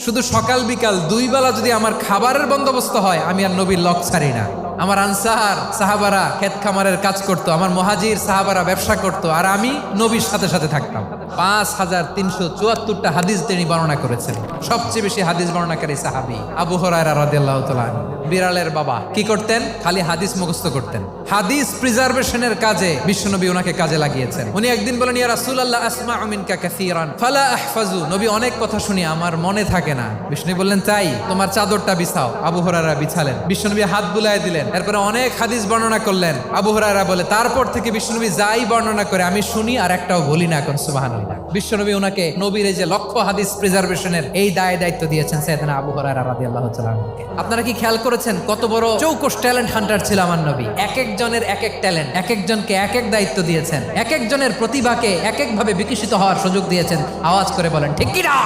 শুধু সকাল বিকাল দুই বেলা যদি আমার খাবারের বন্দোবস্ত হয়, আমি আর নবীর লক ছাড়ি না। আমার আনসার সাহাবারা ক্ষেত খামারের কাজ করত, আমার মুহাজির সাহাবারা ব্যবসা করত, আর আমি নবীর সাথে সাথে থাকতাম। 5374টা হাদিস তিনি বর্ণনা করেছেন। সবচেয়ে বেশি হাদিস বর্ণনাকারী সাহাবী আবু হুরায়রা রাদিয়াল্লাহু তাআলা আনহু। বিড়ালের বাবা কি করতেন? খালি হাদিস মুখস্থ করতেন। হাদিস প্রিজার্ভেশনের কাজে বিশ্বনবী ওনাকে কাজে লাগিয়েছেন। উনি একদিন বলেন, ইয়া রাসূলুল্লাহ আসমাউ মিনকা কাসীরান ফালা আহফাজু। নবী, অনেক কথা শুনি, আমার মনে থাকে না। বিষ্ণু বললেন, তাই তোমার চাদরটা বিছাও। আবু হুরায়রা বিছালেন। বিশ্বনবী হাত বুলায় দিলেন। এরপরে অনেক হাদিস বর্ণনা করলেন। আবু হুরায়রা বলে, তারপর থেকে বিশ্বনবী যাই বর্ণনা করে আমি শুনি আর একটাও বলি না। এখন সুবহানাল্লাহ। বিশ্বনবী ওনাকে নবীর এই যে লক্ষ হাদিস প্রিজার্ভেশনের এই দায়িত্ব দিয়েছেন সাইয়েদনা আবু হুরায়রা রাদিয়াল্লাহু তাআলা আনহুকে। আপনারা কি খেয়াল করেছেন কত বড় চৌকস ট্যালেন্ট হান্টার ছিল আমার নবী? এক একজনের এক এক ট্যালেন্ট, এক একজনকে এক এক দায়িত্ব দিয়েছেন, এক একজনের প্রতিভাকে এক একভাবে বিকশিত হওয়ার সুযোগ দিয়েছেন। আওয়াজ করে বলেন ঠিক কি না?